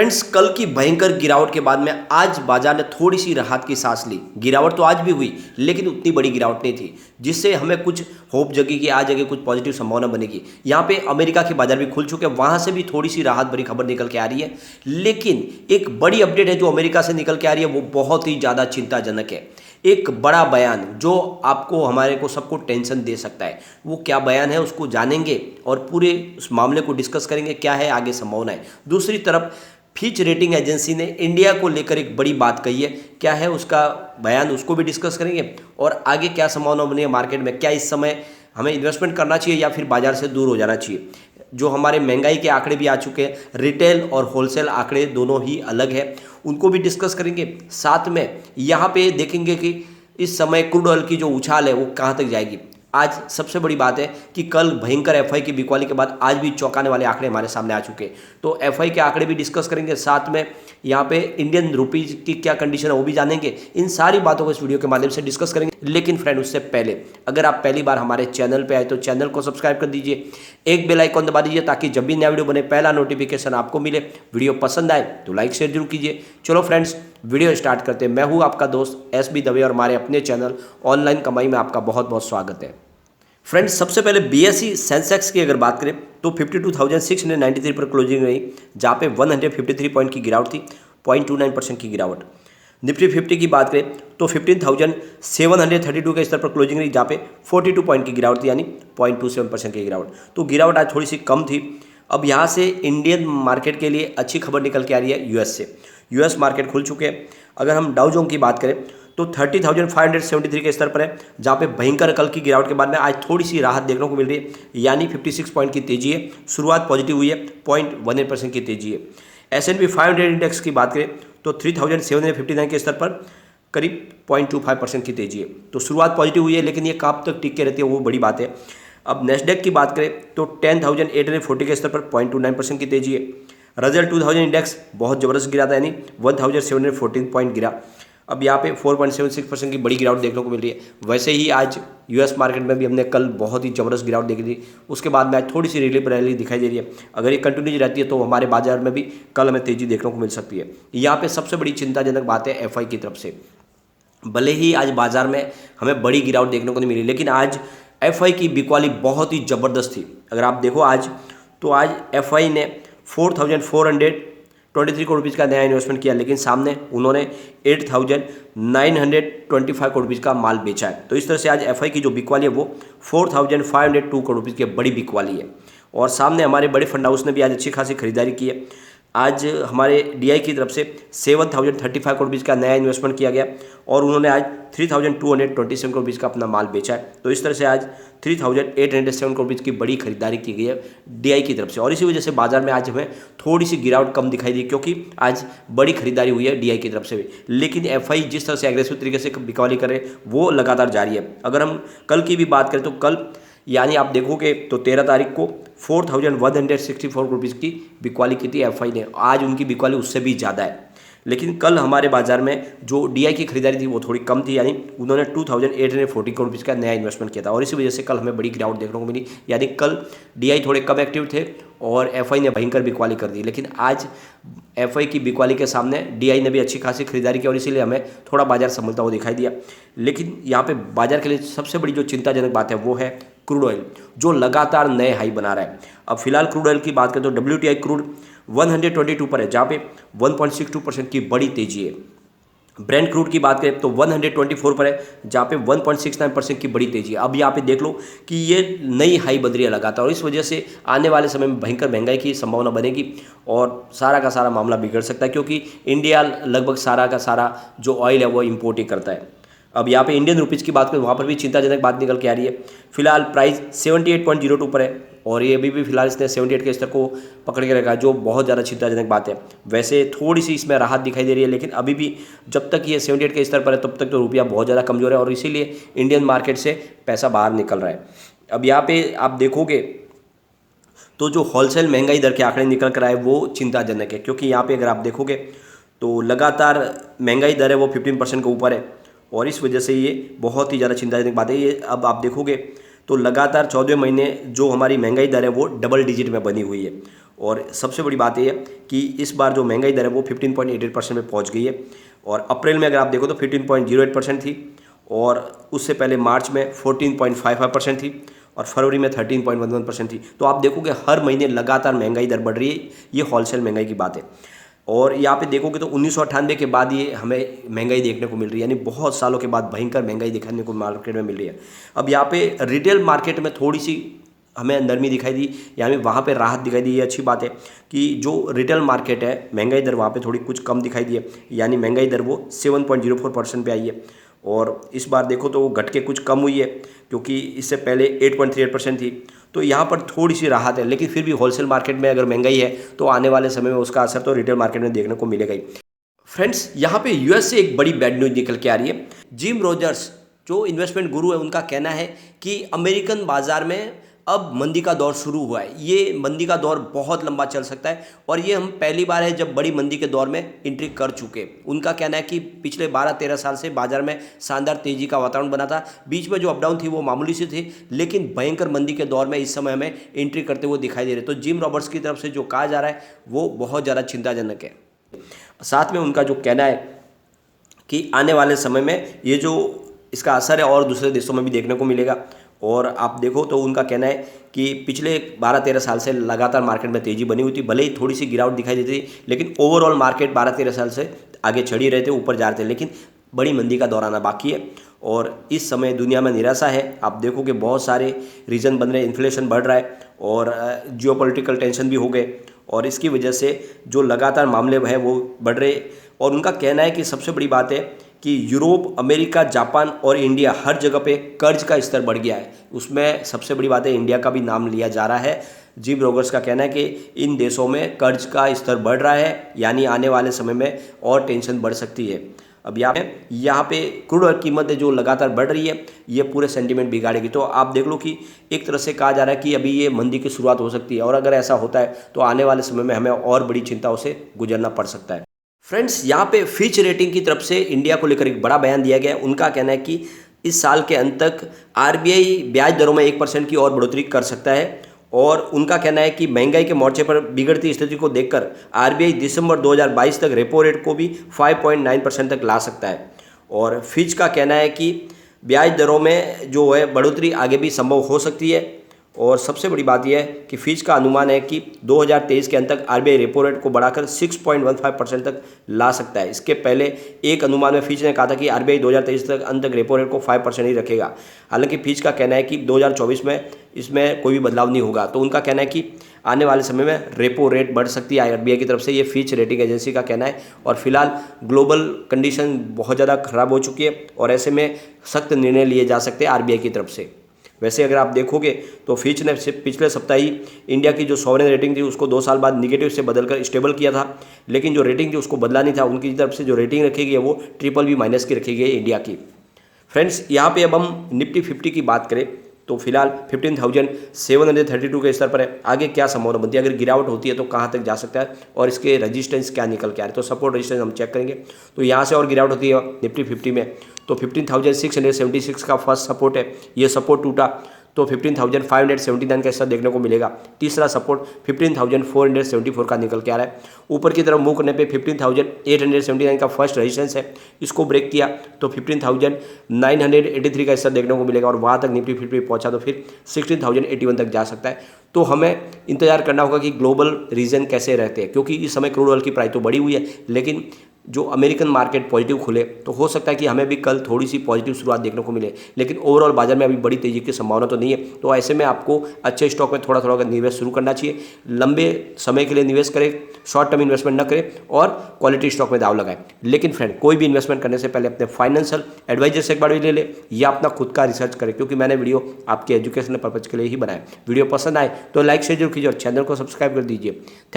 Friends, कल की भयंकर गिरावट के बाद में आज बाजार ने थोड़ी सी राहत की सांस ली। गिरावट तो आज भी हुई, लेकिन उतनी बड़ी गिरावट नहीं थी जिससे हमें कुछ होप जगी कि आज आगे कुछ पॉजिटिव संभावना बनेगी। यहाँ पे अमेरिका के बाजार भी खुल चुके हैं, वहाँ से भी थोड़ी सी राहत भरी खबर निकल के आ रही है। लेकिन एक बड़ी अपडेट है जो अमेरिका से निकल के आ रही है, वो बहुत ही ज़्यादा चिंताजनक है। एक बड़ा बयान जो आपको हमारे को सबको टेंशन दे सकता है। वो क्या बयान है उसको जानेंगे और पूरे उस मामले को डिस्कस करेंगे, क्या है आगे संभावना है। दूसरी तरफ फिच रेटिंग एजेंसी ने इंडिया को लेकर एक बड़ी बात कही है, क्या है उसका बयान, उसको भी डिस्कस करेंगे। और आगे क्या संभावना बनी है मार्केट में, क्या इस समय हमें इन्वेस्टमेंट करना चाहिए या फिर बाजार से दूर हो जाना चाहिए। जो हमारे महंगाई के आंकड़े भी आ चुके हैं, रिटेल और होलसेल आंकड़े दोनों ही अलग है, उनको भी डिस्कस करेंगे। साथ में यहाँ पे देखेंगे कि इस समय क्रूड ऑयल की जो उछाल है वो कहाँ तक जाएगी। आज सबसे बड़ी बात है कि कल भयंकर एफआई की बिकवाली के बाद आज भी चौंकाने वाले आंकड़े हमारे सामने आ चुके हैं, तो एफआई के आंकड़े भी डिस्कस करेंगे। साथ में यहाँ पे इंडियन रुपीज की क्या कंडीशन है वो भी जानेंगे। इन सारी बातों को इस वीडियो के माध्यम से डिस्कस करेंगे। लेकिन फ्रेंड, उससे पहले अगर आप पहली बार हमारे चैनल पे आए तो चैनल को सब्सक्राइब कर दीजिए, एक बेल आइकॉन दबा दीजिए ताकि जब भी नया वीडियो बने पहला नोटिफिकेशन आपको मिले। वीडियो पसंद आए तो लाइक शेयर जरूर कीजिए। चलो फ्रेंड्स, वीडियो स्टार्ट करते हैं। मैं हूँ आपका दोस्त एसबी दवे और हमारे अपने चैनल ऑनलाइन कमाई में आपका बहुत बहुत स्वागत है। फ्रेंड्स, सबसे पहले बीएसई सेंसेक्स की अगर बात करें तो 52,693 पर क्लोजिंग रही, जहाँ पे 153 पॉइंट की गिरावट थी, 0.29% की गिरावट। निफ्टी 50 की बात करें तो 15,732 के स्तर पर क्लोजिंग रही, जहाँ पे 42 पॉइंट की गिरावट थी, यानी 0.27% की गिरावट। तो गिरावट आज थोड़ी सी कम थी। अब यहाँ से इंडियन मार्केट के लिए अच्छी खबर निकल के आ रही है यूएस से। यूएस मार्केट खुल चुके हैं। अगर हम डाउ जोन्स की बात करें तो 30,573 के स्तर पर है, जहाँ पे भयंकर कल की गिरावट के बाद में आज थोड़ी सी राहत देखने को मिल रही है, यानी 56 पॉइंट की तेजी है। शुरुआत पॉजिटिव हुई है, 0.18% की तेजी है। S&P 500 इंडेक्स की बात करें तो 3,759 के स्तर पर करीब 0.25% की तेजी है। तो शुरुआत पॉजिटिव हुई है, लेकिन ये कब तक टिक के रहती है वो बड़ी बात है। अब नेस्डेक की बात करें तो 10,840 के स्तर पर 0.29% की तेजी है। रजल 2000 इंडेक्स बहुत ज़बरदस्त गिरा था, यानी 1,714 पॉइंट गिरा। अब यहाँ पे 4.76% की बड़ी गिरावट देखने को मिल रही है। वैसे ही आज यूएस मार्केट में भी हमने कल बहुत ही ज़बरदस्त गिरावट देखी थी, उसके बाद में आज थोड़ी सी रिलीफ रैली दिखाई दे रही है। अगर ये कंटिन्यू रहती है तो हमारे बाजार में भी कल हमें तेज़ी देखने को मिल सकती है। यहाँ पे सबसे बड़ी चिंताजनक बात है एफआई की तरफ से। भले ही आज बाजार में हमें बड़ी गिरावट देखने को नहीं मिली, लेकिन आज एफआई की बिकवाली बहुत ही ज़बरदस्त थी। अगर आप देखो आज, तो आज एफआई ने 4,423 करोड़ रुपीज़ का नया इन्वेस्टमेंट किया, लेकिन सामने उन्होंने 8,925 करोड़ रुपीज़ का माल बेचा है। तो इस तरह से आज एफआई की जो बिकवाली है वो 4,502 करोड़ रुपीज़ की बड़ी बिकवाली है। और सामने हमारे बड़े फंड हाउस ने भी आज अच्छी खासी खरीदारी की है। आज हमारे डीआई की तरफ से 7,035 करोड़ रुपीज़ का नया इन्वेस्टमेंट किया गया और उन्होंने आज 3,227 करोड़ रुपीज़ का अपना माल बेचा है। तो इस तरह से आज 3,807 करोड़ रुपीज़ की बड़ी खरीदारी की गई है डीआई की तरफ से। और इसी वजह से बाजार में आज हमें थोड़ी सी गिरावट कम दिखाई दी, क्योंकि आज बड़ी खरीदारी हुई है डीआई की तरफ से भी। लेकिन एफआई जिस तरह से एग्रेसिव तरीके से बिकवाली कर रहे हैं वो लगातार जारी है। अगर हम कल की भी बात करें तो कल यानी आप देखोगे तो 13 तारीख को 4,164 करोड़ रुपीज़ की बिकवाली की थी एफआई ने। आज उनकी बिकवाली उससे भी ज़्यादा है। लेकिन कल हमारे बाजार में जो डीआई की खरीदारी थी वो थोड़ी कम थी, यानी उन्होंने 2,840 करोड़ रुपीज़ का नया इन्वेस्टमेंट किया था। और इसी वजह से कल हमें बड़ी गिरावट देखने को मिली, यानी कल डीआई थोड़े कम एक्टिव थे और एफआई ने भयंकर बिकवाली कर दी। लेकिन आज एफआई की बिकवाली के सामने डीआई ने भी अच्छी खासी खरीदारी की और इसीलिए हमें थोड़ा बाजार संभलता हुआ दिखाई दिया। लेकिन यहाँ पे बाजार के लिए सबसे बड़ी जो चिंताजनक बात है वो है क्रूड ऑयल, जो लगातार नए हाई बना रहा है। अब फिलहाल क्रूड ऑयल की बात करें तो WTI क्रूड 122 पर है, जहाँ पे 1.62% की बड़ी तेजी है। ब्रेंट क्रूड की बात करें तो 124 पर है, जहाँ पे 1.69% की बड़ी तेजी है। अब यहाँ पे देख लो कि ये नई हाई बन रही है लगातार, और इस वजह से आने वाले समय में भयंकर महंगाई की संभावना बनेगी और सारा का सारा मामला बिगड़ सकता है, क्योंकि इंडिया लगभग सारा का सारा जो ऑयल है वो इम्पोर्ट ही करता है। अब यहाँ पे इंडियन रुपीज़ की बात करें, वहाँ पर भी चिंताजनक बात निकल के आ रही है। फिलहाल प्राइस 78.02 पर है और ये अभी भी फिलहाल इसने 78 के स्तर को पकड़ के रखा है, जो बहुत ज़्यादा चिंताजनक बात है। वैसे थोड़ी सी इसमें राहत दिखाई दे रही है, लेकिन अभी भी जब तक ये 78 के स्तर पर है तब तक तो रुपया बहुत ज़्यादा कमज़ोर है और इसीलिए इंडियन मार्केट से पैसा बाहर निकल रहा है। अब यहाँ पे आप देखोगे तो जो होलसेल महंगाई दर के आंकड़े निकल कर आए वो चिंताजनक है, क्योंकि यहाँ पे अगर आप देखोगे तो लगातार महंगाई दर है वो 15% के ऊपर है और इस वजह से ये बहुत ही ज़्यादा चिंताजनक बात है। ये अब आप देखोगे तो लगातार 14वें महीने जो हमारी महंगाई दर है वो डबल डिजिट में बनी हुई है और सबसे बड़ी बात यह है कि इस बार जो महंगाई दर है वो 15.88% पे पहुंच गई है। और अप्रैल में अगर आप देखो तो 15.08% थी, और उससे पहले मार्च में 14.55% थी, और फरवरी में 13.11% थी। तो आप देखोगे हर महीने लगातार महंगाई दर बढ़ रही है, ये होलसेल महंगाई की बात है। और यहाँ पे देखोगे तो 1998 के बाद ये हमें महंगाई देखने को मिल रही है, यानी बहुत सालों के बाद भयंकर महंगाई दिखाने को मार्केट में मिल रही है। अब यहाँ पे रिटेल मार्केट में थोड़ी सी हमें नरमी दिखाई दी, यानी वहाँ पे राहत दिखाई दी। ये अच्छी बात है कि जो रिटेल मार्केट है महंगाई दर वहाँ पे थोड़ी कुछ कम दिखाई दी है, यानी महंगाई दर वो 7.04% पे आई है। और इस बार देखो तो वो घट के कुछ कम हुई है, क्योंकि इससे पहले 8.38% थी। तो यहाँ पर थोड़ी सी राहत है, लेकिन फिर भी होलसेल मार्केट में अगर महंगाई है तो आने वाले समय में उसका असर तो रिटेल मार्केट में देखने को मिलेगा ही। फ्रेंड्स, यहाँ पे यूएस से एक बड़ी बैड न्यूज निकल के आ रही है। जिम रोजर्स जो इन्वेस्टमेंट गुरु है, उनका कहना है कि अमेरिकन बाजार में अब मंदी का दौर शुरू हुआ है। ये मंदी का दौर बहुत लंबा चल सकता है, और ये हम पहली बार है जब बड़ी मंदी के दौर में एंट्री कर चुके। उनका कहना है कि पिछले 12-13 साल से बाजार में शानदार तेजी का वातावरण बना था। बीच में जो अपडाउन थी वो मामूली सी थी, लेकिन भयंकर मंदी के दौर में इस समय हमें एंट्री करते हुए दिखाई दे रहे। तो जिम रॉबर्ट्स की तरफ से जो कहा जा रहा है वो बहुत ज़्यादा चिंताजनक है। साथ में उनका जो कहना है कि आने वाले समय में ये जो इसका असर है और दूसरे देशों में भी देखने को मिलेगा। और आप देखो तो उनका कहना है कि पिछले 12-13 साल से लगातार मार्केट में तेज़ी बनी हुई थी, भले ही थोड़ी सी गिरावट दिखाई देती थी, लेकिन ओवरऑल मार्केट 12-13 साल से आगे चढ़ ही रहे थे, ऊपर जा रहे थे। लेकिन बड़ी मंदी का दौर आना बाकी है, और इस समय दुनिया में निराशा है। आप देखो कि बहुत सारे रीजन बन रहे हैं, इन्फ्लेशन बढ़ रहा है और जियोपॉलिटिकल टेंशन भी हो गए, और इसकी वजह से जो लगातार मामले हैं वो बढ़ रहे। और उनका कहना है कि सबसे बड़ी बात है कि यूरोप, अमेरिका, जापान और इंडिया हर जगह पे कर्ज का स्तर बढ़ गया है। उसमें सबसे बड़ी बात है इंडिया का भी नाम लिया जा रहा है। जिम रोजर्स का कहना है कि इन देशों में कर्ज का स्तर बढ़ रहा है, यानी आने वाले समय में और टेंशन बढ़ सकती है। अब यहाँ पे क्रूड ऑयल कीमतें जो लगातार बढ़ रही है, ये पूरे सेंटीमेंट बिगाड़ेगी। तो आप देख लो कि एक तरह से कहा जा रहा है कि अभी ये मंदी की शुरुआत हो सकती है, और अगर ऐसा होता है तो आने वाले समय में हमें और बड़ी चिंताओं से गुजरना पड़ सकता है। फ्रेंड्स, यहाँ पे फिच रेटिंग की तरफ से इंडिया को लेकर एक बड़ा बयान दिया गया है। उनका कहना है कि इस साल के अंत तक आरबीआई ब्याज दरों में 1% की और बढ़ोतरी कर सकता है, और उनका कहना है कि महंगाई के मोर्चे पर बिगड़ती स्थिति को देखकर आरबीआई दिसंबर 2022 तक रेपो रेट को भी 5.9% तक ला सकता है। और फिच का कहना है कि ब्याज दरों में जो है बढ़ोतरी आगे भी संभव हो सकती है। और सबसे बड़ी बात यह है कि फिच का अनुमान है कि 2023 के अंत तक आरबीआई रेपो रेट को बढ़ाकर 6.15% तक ला सकता है। इसके पहले एक अनुमान में फिच ने कहा था कि आरबीआई 2023 तक अंत तक रेपो रेट को 5% ही रखेगा। हालांकि फिच का कहना है कि 2024 में इसमें कोई भी बदलाव नहीं होगा। तो उनका कहना है कि आने वाले समय में रेपो रेट बढ़ सकती है आरबीआई की तरफ से, ये फिच रेटिंग एजेंसी का कहना है। और फिलहाल ग्लोबल कंडीशन बहुत ज़्यादा खराब हो चुकी है, और ऐसे में सख्त निर्णय लिए जा सकते हैं आरबीआई की तरफ से। वैसे अगर आप देखोगे तो फिच ने पिछले सप्ताह ही इंडिया की जो सॉवरेन रेटिंग थी उसको 2 साल बाद निगेटिव से बदलकर स्टेबल किया था, लेकिन जो रेटिंग थी उसको बदला नहीं था। उनकी तरफ से जो रेटिंग रखी गई है वो BBB- की रखी गई है इंडिया की। फ्रेंड्स, यहाँ पे अब हम निफ्टी 50 की बात करें तो फिलहाल 15,732 के स्तर पर है। आगे क्या संभावना बनती है, अगर गिरावट होती है तो कहाँ तक जा सकता है, और इसके रेजिस्टेंस क्या निकल के आ रहे हैं। तो सपोर्ट रेजिस्टेंस हम चेक करेंगे। तो यहाँ से और गिरावट होती है निफ्टी 50 में तो 15,676 का फर्स्ट सपोर्ट है, ये सपोर्ट टूटा तो 15,579 का स्तर देखने को मिलेगा। तीसरा सपोर्ट 15,474 का निकल के आ रहा है। ऊपर की तरफ मूव करने पे 15,879 का फर्स्ट रेजिस्टेंस है, इसको ब्रेक किया तो 15,983 का स्तर देखने को मिलेगा, और वहाँ तक निफ्टी 50 पहुँचा तो फिर 16,081 तक जा सकता है। तो हमें इंतजार करना होगा कि ग्लोबल रीजन कैसे रहते हैं, क्योंकि इस समय क्रूड ऑयल की प्राइस तो बढ़ी हुई है, लेकिन जो अमेरिकन मार्केट पॉजिटिव खुले तो हो सकता है कि हमें भी कल थोड़ी सी पॉजिटिव शुरुआत देखने को मिले, लेकिन ओवरऑल बाजार में अभी बड़ी तेजी की संभावना तो नहीं है। तो ऐसे में आपको अच्छे स्टॉक में थोड़ा थोड़ा निवेश शुरू करना चाहिए। लंबे समय के लिए निवेश करें, शॉर्ट टर्म इन्वेस्टमेंट न करें, और क्वालिटी स्टॉक में दाव लगाएं। लेकिन फ्रेंड, कोई भी इन्वेस्टमेंट करने से पहले अपने फाइनेंशियल एडवाइजर से एक बार भी ले ले, या अपना खुद का रिसर्च करें, क्योंकि मैंने वीडियो आपके एजुकेशनल पर्पज के लिए ही बनाया। वीडियो पसंद आए तो लाइक शेयर जरूर कीजिए और चैनल को सब्सक्राइब कर दीजिए।